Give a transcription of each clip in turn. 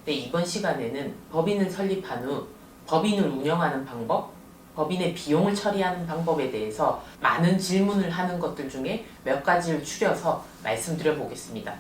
네, 이번 시간에는 법인을 설립한 후 법인을 운영하는 방법, 법인의 비용을 처리하는 방법에 대해서 많은 질문을 하는 것들 중에 몇 가지를 추려서 말씀드려 보겠습니다.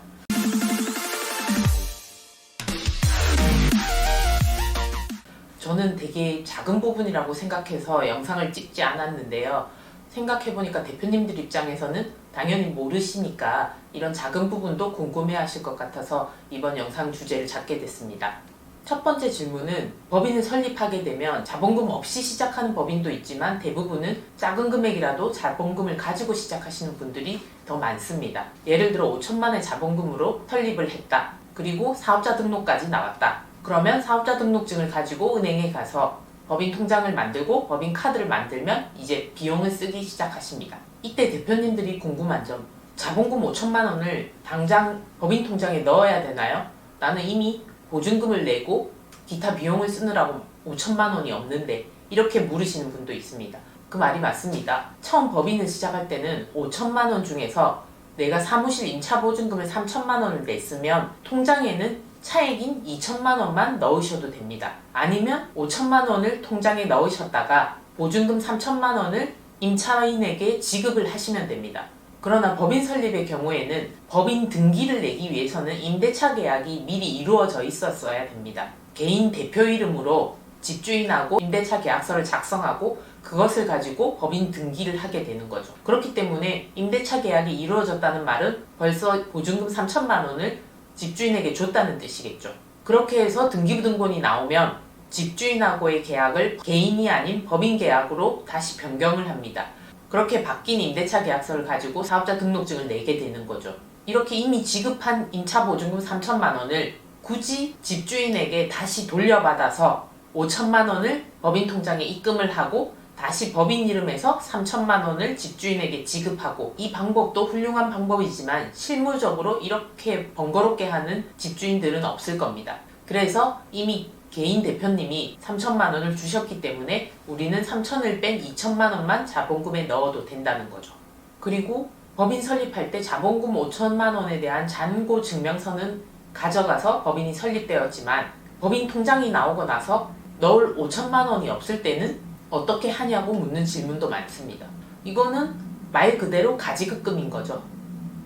저는 되게 작은 부분이라고 생각해서 영상을 찍지 않았는데요. 생각해보니까 대표님들 입장에서는 당연히 모르시니까 이런 작은 부분도 궁금해 하실 것 같아서 이번 영상 주제를 잡게 됐습니다. 첫 번째 질문은 법인을 설립하게 되면 자본금 없이 시작하는 법인도 있지만 대부분은 작은 금액이라도 자본금을 가지고 시작하시는 분들이 더 많습니다. 예를 들어 5천만 원의 자본금으로 설립을 했다. 그리고 사업자 등록까지 나왔다. 그러면 사업자 등록증을 가지고 은행에 가서 법인 통장을 만들고 법인 카드를 만들면 이제 비용을 쓰기 시작하십니다. 이때 대표님들이 궁금한 점, 자본금 5천만 원을 당장 법인 통장에 넣어야 되나요? 나는 이미 보증금을 내고 기타 비용을 쓰느라고 5천만 원이 없는데, 이렇게 물으시는 분도 있습니다. 그 말이 맞습니다. 처음 법인을 시작할 때는 5천만 원 중에서 내가 사무실 임차보증금을 3천만 원을 냈으면 통장에는 차액인 2천만 원만 넣으셔도 됩니다. 아니면 5천만 원을 통장에 넣으셨다가 보증금 3천만 원을 임차인에게 지급을 하시면 됩니다. 그러나 법인 설립의 경우에는 법인 등기를 내기 위해서는 임대차 계약이 미리 이루어져 있었어야 됩니다. 개인 대표 이름으로 집주인하고 임대차 계약서를 작성하고 그것을 가지고 법인 등기를 하게 되는 거죠. 그렇기 때문에 임대차 계약이 이루어졌다는 말은 벌써 보증금 3천만 원을 집주인에게 줬다는 뜻이겠죠. 그렇게 해서 등기부등본이 나오면 집주인하고의 계약을 개인이 아닌 법인 계약으로 다시 변경을 합니다. 그렇게 바뀐 임대차 계약서를 가지고 사업자 등록증을 내게 되는 거죠. 이렇게 이미 지급한 임차보증금 3천만 원을 굳이 집주인에게 다시 돌려받아서 5천만 원을 법인 통장에 입금을 하고 다시 법인 이름에서 3천만 원을 집주인에게 지급하고, 이 방법도 훌륭한 방법이지만 실무적으로 이렇게 번거롭게 하는 집주인들은 없을 겁니다. 그래서 이미 개인 대표님이 3천만 원을 주셨기 때문에 우리는 3천을 뺀 2천만 원만 자본금에 넣어도 된다는 거죠. 그리고 법인 설립할 때 자본금 5천만 원에 대한 잔고 증명서는 가져가서 법인이 설립되었지만 법인 통장이 나오고 나서 넣을 5천만 원이 없을 때는 어떻게 하냐고 묻는 질문도 많습니다. 이거는 말 그대로 가지급금인 거죠.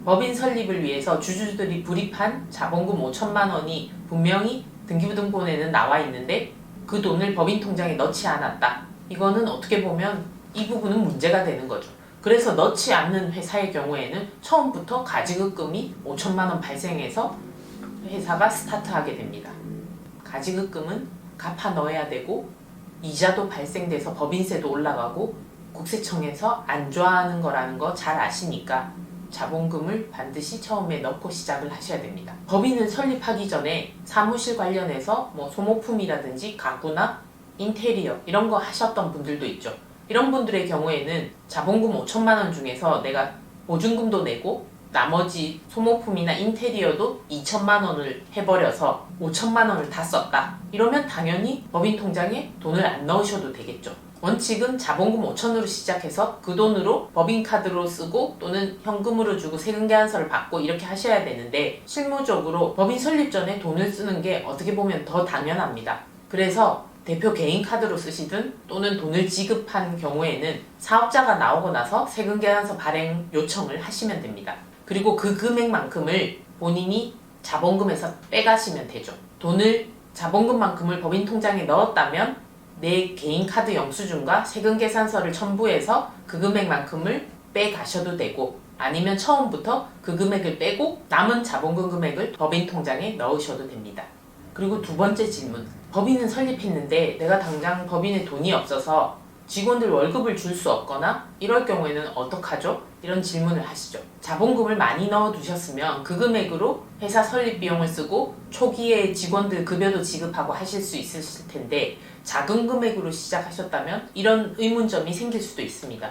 법인 설립을 위해서 주주들이 불입한 자본금 5천만 원이 분명히 등기부등본에는 나와 있는데 그 돈을 법인 통장에 넣지 않았다. 이거는 어떻게 보면 이 부분은 문제가 되는 거죠. 그래서 넣지 않는 회사의 경우에는 처음부터 가지급금이 5천만 원 발생해서 회사가 스타트하게 됩니다. 가지급금은 갚아 넣어야 되고 이자도 발생돼서 법인세도 올라가고 국세청에서 안 좋아하는 거라는 거 잘 아시니까 자본금을 반드시 처음에 넣고 시작을 하셔야 됩니다. 법인을 설립하기 전에 사무실 관련해서 소모품이라든지 가구나 인테리어 이런 거 하셨던 분들도 있죠. 이런 분들의 경우에는 자본금 5천만 원 중에서 내가 보증금도 내고 나머지 소모품이나 인테리어도 2천만 원을 해버려서 5천만 원을 다 썼다. 이러면 당연히 법인 통장에 돈을 안 넣으셔도 되겠죠. 원칙은 자본금 5천으로 시작해서 그 돈으로 법인카드로 쓰고 또는 현금으로 주고 세금계산서를 받고 이렇게 하셔야 되는데, 실무적으로 법인 설립 전에 돈을 쓰는 게 어떻게 보면 더 당연합니다. 그래서 대표 개인카드로 쓰시든 또는 돈을 지급한 경우에는 사업자가 나오고 나서 세금계산서 발행 요청을 하시면 됩니다. 그리고 그 금액만큼을 본인이 자본금에서 빼가시면 되죠. 돈을 자본금만큼을 법인 통장에 넣었다면 내 개인 카드 영수증과 세금계산서를 첨부해서 그 금액만큼을 빼가셔도 되고, 아니면 처음부터 그 금액을 빼고 남은 자본금 금액을 법인 통장에 넣으셔도 됩니다. 그리고 두 번째 질문, 법인은 설립했는데 내가 당장 법인에 돈이 없어서 직원들 월급을 줄 수 없거나 이럴 경우에는 어떡하죠? 이런 질문을 하시죠. 자본금을 많이 넣어두셨으면 그 금액으로 회사 설립 비용을 쓰고 초기에 직원들 급여도 지급하고 하실 수 있으실 텐데, 작은 금액으로 시작하셨다면 이런 의문점이 생길 수도 있습니다.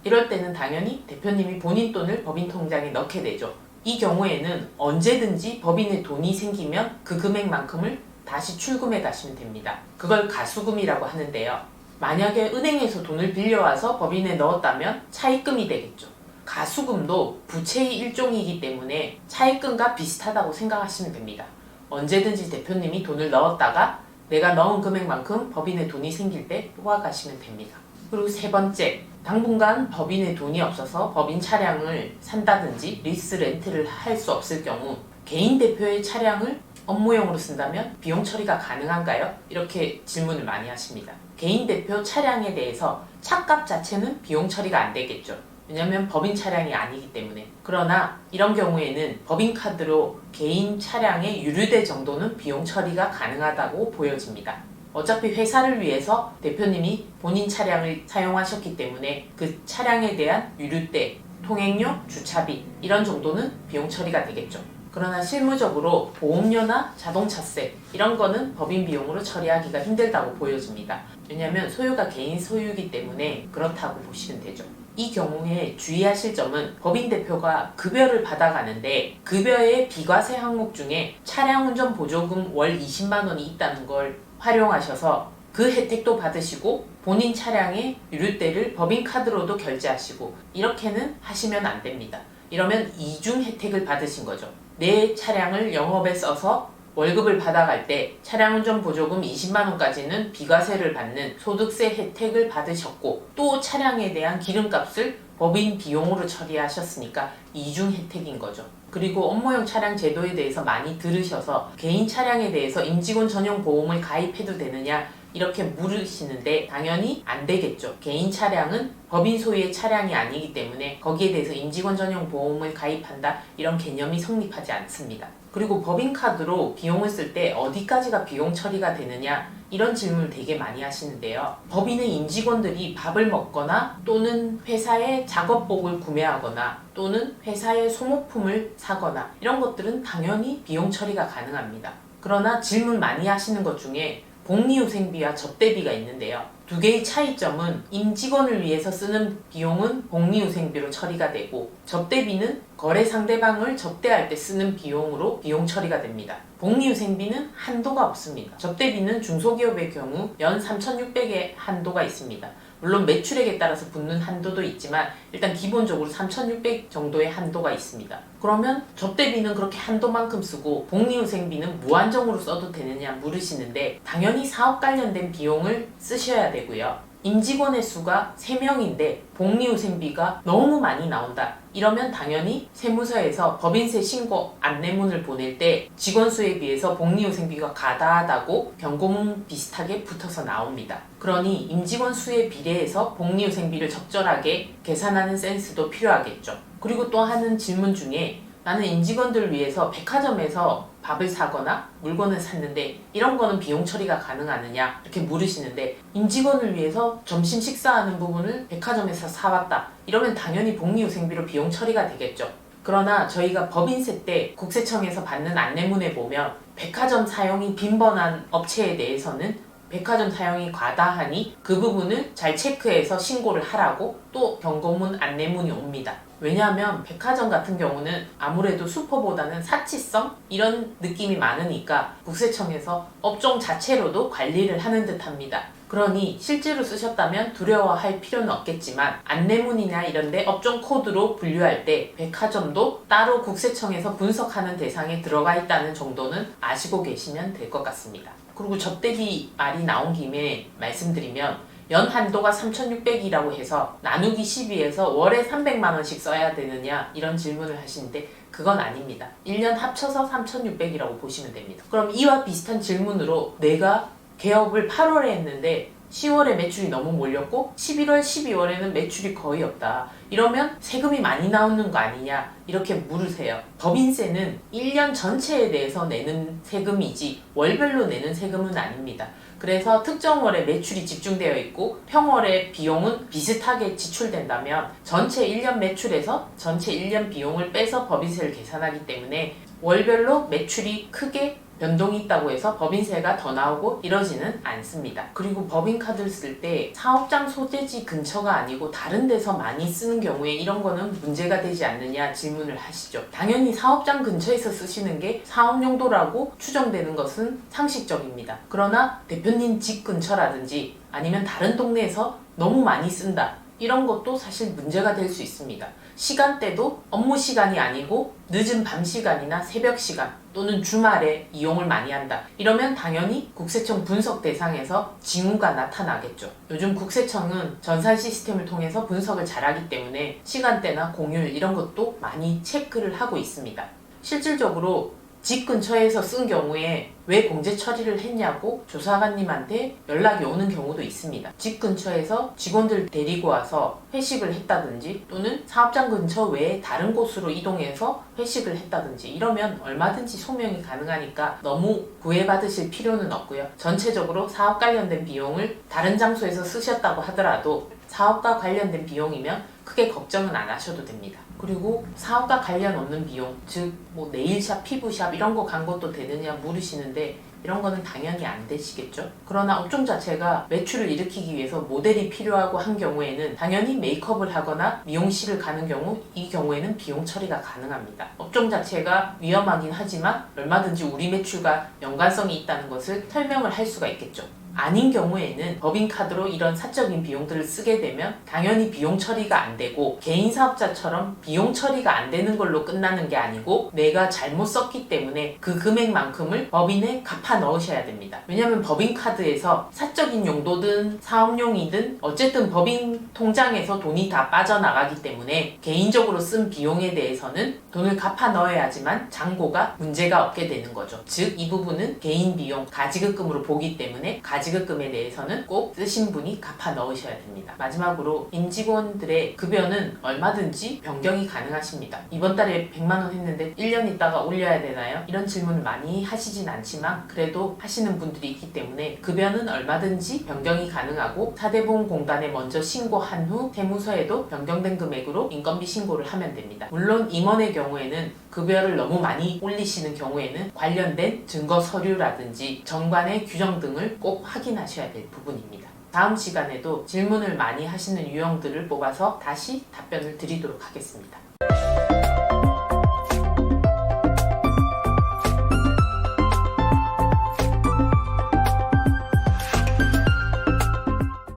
이럴 때는 당연히 대표님이 본인 돈을 법인 통장에 넣게 되죠. 이 경우에는 언제든지 법인에 돈이 생기면 그 금액만큼을 다시 출금해 가시면 됩니다. 그걸 가수금이라고 하는데요. 만약에 은행에서 돈을 빌려와서 법인에 넣었다면 차입금이 되겠죠. 가수금도 부채의 일종이기 때문에 차입금과 비슷하다고 생각하시면 됩니다. 언제든지 대표님이 돈을 넣었다가 내가 넣은 금액만큼 법인의 돈이 생길 때 뽑아가시면 됩니다. 그리고 세 번째, 당분간 법인의 돈이 없어서 법인 차량을 산다든지 리스 렌트를 할 수 없을 경우 개인 대표의 차량을 업무용으로 쓴다면 비용 처리가 가능한가요? 이렇게 질문을 많이 하십니다. 개인 대표 차량에 대해서 차값 자체는 비용 처리가 안 되겠죠. 왜냐하면 법인 차량이 아니기 때문에. 그러나 이런 경우에는 법인카드로 개인 차량의 유류대 정도는 비용 처리가 가능하다고 보여집니다. 어차피 회사를 위해서 대표님이 본인 차량을 사용하셨기 때문에 그 차량에 대한 유류대, 통행료, 주차비 이런 정도는 비용 처리가 되겠죠. 그러나 실무적으로 보험료나 자동차세 이런 거는 법인 비용으로 처리하기가 힘들다고 보여집니다. 왜냐하면 소유가 개인 소유이기 때문에 그렇다고 보시면 되죠. 이 경우에 주의하실 점은 법인 대표가 급여를 받아가는데 급여의 비과세 항목 중에 차량 운전 보조금 월 20만 원이 있다는 걸 활용하셔서 그 혜택도 받으시고 본인 차량의 유류대를 법인카드로도 결제하시고 이렇게는 하시면 안 됩니다. 이러면 이중 혜택을 받으신 거죠. 내 차량을 영업에 써서 월급을 받아갈 때 차량 운전 보조금 20만 원까지는 비과세를 받는 소득세 혜택을 받으셨고 또 차량에 대한 기름값을 법인 비용으로 처리하셨으니까 이중 혜택인 거죠. 그리고 업무용 차량 제도에 대해서 많이 들으셔서 개인 차량에 대해서 임직원 전용 보험을 가입해도 되느냐 이렇게 물으시는데 당연히 안 되겠죠. 개인 차량은 법인 소유의 차량이 아니기 때문에 거기에 대해서 임직원 전용 보험을 가입한다 이런 개념이 성립하지 않습니다. 그리고 법인카드로 비용을 쓸 때 어디까지가 비용 처리가 되느냐 이런 질문을 되게 많이 하시는데요. 법인의 임직원들이 밥을 먹거나 또는 회사의 작업복을 구매하거나 또는 회사의 소모품을 사거나 이런 것들은 당연히 비용 처리가 가능합니다. 그러나 질문 많이 하시는 것 중에 복리후생비와 접대비가 있는데요. 두 개의 차이점은 임직원을 위해서 쓰는 비용은 복리후생비로 처리가 되고 접대비는 거래 상대방을 접대할 때 쓰는 비용으로 비용 처리가 됩니다. 복리후생비는 한도가 없습니다. 접대비는 중소기업의 경우 연 3,600의 한도가 있습니다. 물론 매출액에 따라서 붙는 한도도 있지만 일단 기본적으로 3,600 정도의 한도가 있습니다. 그러면 접대비는 그렇게 한도만큼 쓰고 복리후생비는 무한정으로 써도 되느냐 물으시는데 당연히 사업 관련된 비용을 쓰셔야 되고요. 임직원의 수가 3명인데 복리후생비가 너무 많이 나온다. 이러면 당연히 세무서에서 법인세 신고 안내문을 보낼 때 직원 수에 비해서 복리후생비가 과다하다고 경고문 비슷하게 붙어서 나옵니다. 그러니 임직원 수에 비례해서 복리후생비를 적절하게 계산하는 센스도 필요하겠죠. 그리고 또 하는 질문 중에 나는 임직원들을 위해서 백화점에서 밥을 사거나 물건을 샀는데 이런 거는 비용 처리가 가능하느냐 이렇게 물으시는데 임직원을 위해서 점심 식사하는 부분을 백화점에서 사왔다 이러면 당연히 복리후생비로 비용 처리가 되겠죠. 그러나 저희가 법인세 때 국세청에서 받는 안내문에 보면 백화점 사용이 빈번한 업체에 대해서는 백화점 사용이 과다하니 그 부분을 잘 체크해서 신고를 하라고 또 경고문 안내문이 옵니다. 왜냐하면 백화점 같은 경우는 아무래도 슈퍼보다는 사치성 이런 느낌이 많으니까 국세청에서 업종 자체로도 관리를 하는 듯 합니다. 그러니 실제로 쓰셨다면 두려워할 필요는 없겠지만 안내문이나 이런데 업종 코드로 분류할 때 백화점도 따로 국세청에서 분석하는 대상에 들어가 있다는 정도는 아시고 계시면 될 것 같습니다. 그리고 접대비 말이 나온 김에 말씀드리면 연 한도가 3,600이라고 해서 나누기 12에서 월에 300만 원씩 써야 되느냐 이런 질문을 하시는데 그건 아닙니다. 1년 합쳐서 3,600이라고 보시면 됩니다. 그럼 이와 비슷한 질문으로 내가 개업을 8월에 했는데 10월에 매출이 너무 몰렸고 11월, 12월에는 매출이 거의 없다. 이러면 세금이 많이 나오는 거 아니냐 이렇게 물으세요. 법인세는 1년 전체에 대해서 내는 세금이지 월별로 내는 세금은 아닙니다. 그래서 특정 월에 매출이 집중되어 있고 평월에 비용은 비슷하게 지출된다면 전체 1년 매출에서 전체 1년 비용을 빼서 법인세를 계산하기 때문에 월별로 매출이 크게 변동이 있다고 해서 법인세가 더 나오고 이러지는 않습니다. 그리고 법인카드를 쓸 때 사업장 소재지 근처가 아니고 다른 데서 많이 쓰는 경우에 이런 거는 문제가 되지 않느냐 질문을 하시죠. 당연히 사업장 근처에서 쓰시는 게 사업 용도라고 추정되는 것은 상식적입니다. 그러나 대표님 집 근처라든지 아니면 다른 동네에서 너무 많이 쓴다. 이런 것도 사실 문제가 될 수 있습니다. 시간대도 업무 시간이 아니고 늦은 밤 시간이나 새벽 시간 또는 주말에 이용을 많이 한다. 이러면 당연히 국세청 분석 대상에서 징후가 나타나겠죠. 요즘 국세청은 전산 시스템을 통해서 분석을 잘하기 때문에 시간대나 공휴일 이런 것도 많이 체크를 하고 있습니다. 실질적으로 집 근처에서 쓴 경우에 왜 공제 처리를 했냐고 조사관님한테 연락이 오는 경우도 있습니다. 집 근처에서 직원들 데리고 와서 회식을 했다든지 또는 사업장 근처 외에 다른 곳으로 이동해서 회식을 했다든지 이러면 얼마든지 소명이 가능하니까 너무 구애받으실 필요는 없고요. 전체적으로 사업 관련된 비용을 다른 장소에서 쓰셨다고 하더라도 사업과 관련된 비용이면 크게 걱정은 안 하셔도 됩니다. 그리고 사업과 관련 없는 비용, 즉 뭐 네일샵, 피부샵 이런 거 간 것도 되느냐 물으시는데 이런 거는 당연히 안 되시겠죠. 그러나 업종 자체가 매출을 일으키기 위해서 모델이 필요하고 한 경우에는 당연히 메이크업을 하거나 미용실을 가는 경우 이 경우에는 비용 처리가 가능합니다. 업종 자체가 위험하긴 하지만 얼마든지 우리 매출과 연관성이 있다는 것을 설명을 할 수가 있겠죠. 아닌 경우에는 법인카드로 이런 사적인 비용들을 쓰게 되면 당연히 비용 처리가 안 되고 개인 사업자처럼 비용 처리가 안 되는 걸로 끝나는 게 아니고 내가 잘못 썼기 때문에 그 금액만큼을 법인에 갚아 넣으셔야 됩니다. 왜냐하면 법인카드에서 사적인 용도든 사업용이든 어쨌든 법인 통장에서 돈이 다 빠져나가기 때문에 개인적으로 쓴 비용에 대해서는 돈을 갚아 넣어야지만 잔고가 문제가 없게 되는 거죠. 즉 이 부분은 개인 비용, 가지급금으로 보기 때문에 가지급금에 대해서는 꼭 쓰신 분이 갚아 넣으셔야 됩니다. 마지막으로 임직원들의 급여는 얼마든지 변경이 가능하십니다. 이번 달에 100만 원 했는데 1년 있다가 올려야 되나요? 이런 질문을 많이 하시진 않지만 그래도 하시는 분들이 있기 때문에 급여는 얼마든지 변경이 가능하고 사대보험공단에 먼저 신고한 후 세무서에도 변경된 금액으로 인건비 신고를 하면 됩니다. 물론 임원의 경우에는 급여를 너무 많이 올리시는 경우에는 관련된 증거 서류라든지 정관의 규정 등을 꼭 확인하셔야 될 부분입니다. 다음 시간에도 질문을 많이 하시는 유형들을 뽑아서 다시 답변을 드리도록 하겠습니다.